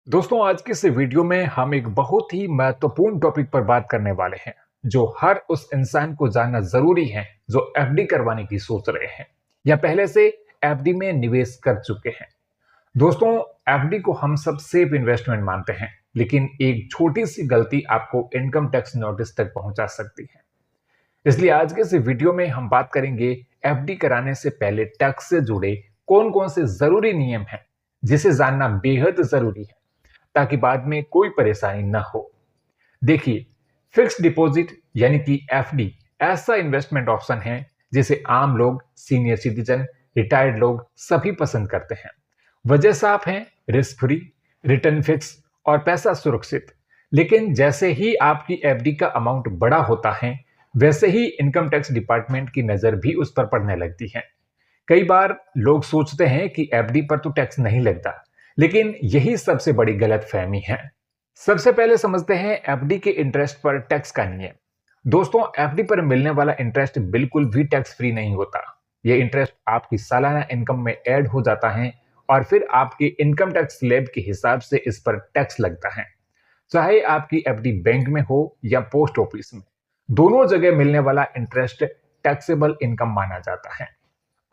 दोस्तों, आज के इस वीडियो में हम एक बहुत ही महत्वपूर्ण टॉपिक पर बात करने वाले हैं जो हर उस इंसान को जानना जरूरी है जो एफडी करवाने की सोच रहे हैं या पहले से एफडी में निवेश कर चुके हैं। दोस्तों, एफडी को हम सब सेफ इन्वेस्टमेंट मानते हैं, लेकिन एक छोटी सी गलती आपको इनकम टैक्स नोटिस तक पहुंचा सकती है। इसलिए आज के इस वीडियो में हम बात करेंगे एफडी कराने से पहले टैक्स से जुड़े कौन कौन से जरूरी नियम हैं जिसे जानना बेहद जरूरी है ताकि बाद में कोई परेशानी न हो। देखिए, फिक्स्ड डिपॉजिट यानी कि एफडी ऐसा इन्वेस्टमेंट ऑप्शन है जिसे आम लोग, सीनियर सिटीजन, रिटायर्ड लोग सभी पसंद करते हैं। वजह साफ है, रिस्क फ्री, रिटर्न फिक्स और पैसा सुरक्षित। लेकिन जैसे ही आपकी एफडी का अमाउंट बड़ा होता है, वैसे ही इनकम टैक्स डिपार्टमेंट की नजर भी उस पर पड़ने लगती है। कई बार लोग सोचते हैं कि एफडी पर तो टैक्स नहीं लगता, लेकिन यही सबसे बड़ी गलतफहमी है। सबसे पहले समझते हैं एफडी के इंटरेस्ट पर टैक्स का नियम। दोस्तों, एफडी पर मिलने वाला इंटरेस्ट बिल्कुल भी टैक्स फ्री नहीं होता। यह इंटरेस्ट आपकी सालाना इनकम में ऐड हो जाता है और फिर आपके इनकम टैक्स स्लैब के हिसाब से इस पर टैक्स लगता है। चाहे आपकी एफडी बैंक में हो या पोस्ट ऑफिस में, दोनों जगह मिलने वाला इंटरेस्ट टैक्सेबल इनकम माना जाता है।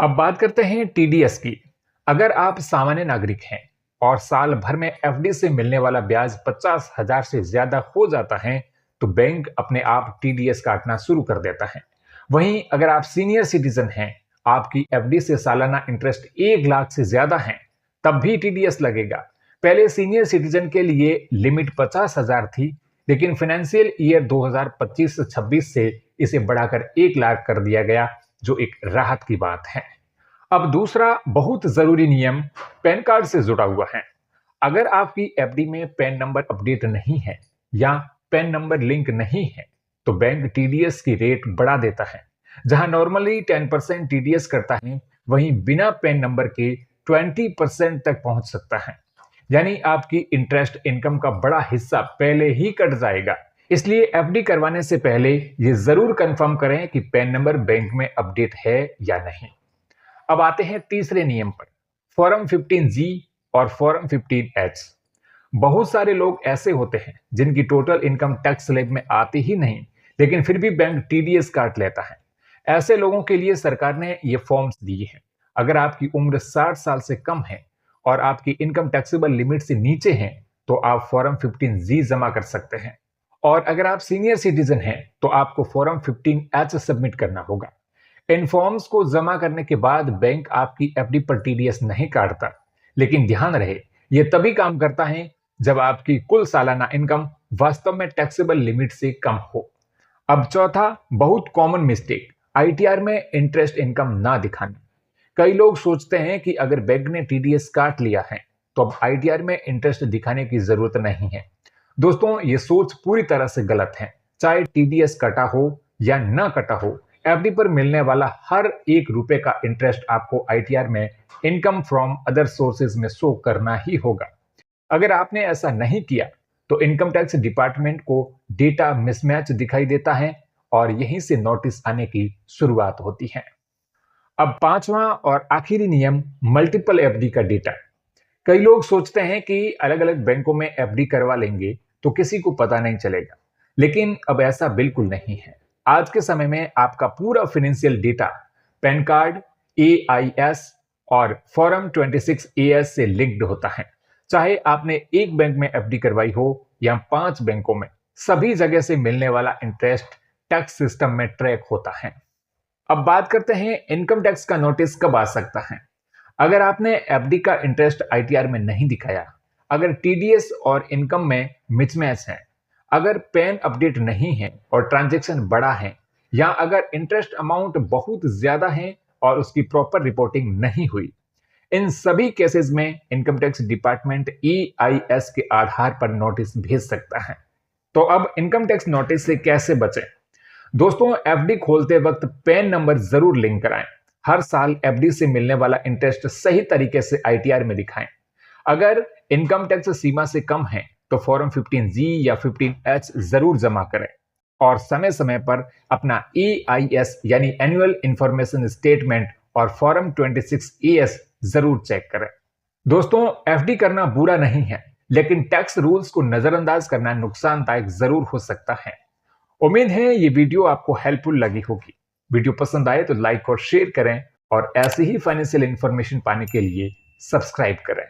अब बात करते हैं टीडीएस की। अगर आप सामान्य नागरिक हैं और साल भर में एफडी से मिलने वाला ब्याज 50,000 से ज्यादा हो जाता है, तो बैंक अपने आप टीडीएस काटना शुरू कर देता है। वहीं अगर आप सीनियर सिटीजन हैं, आपकी एफडी से सालाना इंटरेस्ट 1 लाख से ज्यादा है, तब भी टीडीएस लगेगा। पहले सीनियर सिटीजन के लिए लिमिट 50,000 थी, लेकिन फाइनेंशियल ईयर 2025-26 से इसे बढ़ाकर 1 लाख कर दिया गया, जो एक राहत की बात है। अब दूसरा बहुत जरूरी नियम पैन कार्ड से जुड़ा हुआ है। अगर आपकी एफडी में पैन नंबर अपडेट नहीं है या पैन नंबर लिंक नहीं है, तो बैंक टीडीएस की रेट बढ़ा देता है। जहां नॉर्मली 10% टीडीएस करता है, वहीं बिना पैन नंबर के 20% तक पहुंच सकता है। यानी आपकी इंटरेस्ट इनकम का बड़ा हिस्सा पहले ही कट जाएगा। इसलिए एफडी करवाने से पहले यह जरूर कंफर्म करें कि पैन नंबर बैंक में अपडेट है या नहीं। अब आते हैं तीसरे नियम पर, फॉर्म 15G और फॉर्म 15H। बहुत सारे लोग ऐसे होते हैं जिनकी टोटल इनकम टैक्स स्लैब में आती ही नहीं, लेकिन फिर भी बैंक टीडीएस काट लेता है। ऐसे लोगों के लिए सरकार ने ये फॉर्म्स दिए हैं। अगर आपकी उम्र 60 साल से कम है और आपकी इनकम टैक्सेबल लिमिट से नीचे है, तो आप फॉर्म 15G जमा कर सकते हैं। और अगर आप सीनियर सिटीजन हैं, तो आपको फॉर्म 15H सबमिट करना होगा। इन फॉर्म्स को जमा करने के बाद बैंक आपकी एफडी पर टीडीएस नहीं काटता, लेकिन ध्यान रहे, यह तभी काम करता है जब आपकी कुल सालाना इनकम वास्तव में टैक्सेबल लिमिट से कम हो। अब चौथा बहुत कॉमन मिस्टेक, आईटीआर में इंटरेस्ट इनकम ना दिखाना। कई लोग सोचते हैं कि अगर बैंक ने टीडीएस काट लिया है तो अब आईटीआर में इंटरेस्ट दिखाने की जरूरत नहीं है। दोस्तों, ये सोच पूरी तरह से गलत है। चाहे टीडीएस कटा हो या ना कटा हो, एफडी पर मिलने वाला हर 1 रुपए का इंटरेस्ट आपको आईटीआर में इनकम फ्रॉम अदर सोर्सेज में शो करना ही होगा। अगर आपने ऐसा नहीं किया तो इनकम टैक्स डिपार्टमेंट को डेटा मिसमैच दिखाई देता है और यहीं से नोटिस आने की शुरुआत होती है। अब पांचवा और आखिरी नियम, मल्टीपल एफडी का डेटा। कई लोग सोचते हैं कि अलग अलग बैंकों में एफडी करवा लेंगे तो किसी को पता नहीं चलेगा, लेकिन अब ऐसा बिल्कुल नहीं है। आज के समय में आपका पूरा financial data pan card, AIS और फॉर्म 26AS से लिंक्ड होता है। चाहे आपने एक बैंक में एफडी करवाई हो या 5 बैंकों में, सभी जगह से मिलने वाला इंटरेस्ट टैक्स सिस्टम में ट्रैक होता है। अब बात करते हैं इनकम टैक्स का नोटिस कब आ सकता है। अगर आपने एफडी का इंटरेस्ट आईटीआर में नहीं दिखाया, अगर टीडीएस और इनकम में मिसमैच है, अगर पैन अपडेट नहीं है और ट्रांजैक्शन बड़ा है, या अगर इंटरेस्ट अमाउंट बहुत ज्यादा है और उसकी प्रॉपर रिपोर्टिंग नहीं हुई, इन सभी केसेस में इनकम टैक्स डिपार्टमेंट EIS के आधार पर नोटिस भेज सकता है। तो अब इनकम टैक्स नोटिस से कैसे बचें? दोस्तों, एफडी खोलते वक्त पैन नंबर जरूर लिंक कराएं। हर साल एफडी से मिलने वाला इंटरेस्ट सही तरीके से आईटीआर में दिखाएं। अगर इनकम टैक्स सीमा से कम है तो फॉर्म 15G या 15H जरूर जमा करें और समय समय पर अपना EIS यानी एनुअल इंफॉर्मेशन स्टेटमेंट और फॉर्म 26AS जरूर चेक करें। दोस्तों, एफडी करना बुरा नहीं है, लेकिन टैक्स रूल्स को नजरअंदाज करना नुकसानदायक जरूर हो सकता है। उम्मीद है ये वीडियो आपको हेल्पफुल लगी होगी। वीडियो पसंद आए तो लाइक और शेयर करें और ऐसी ही फाइनेंशियल इंफॉर्मेशन पाने के लिए सब्सक्राइब करें।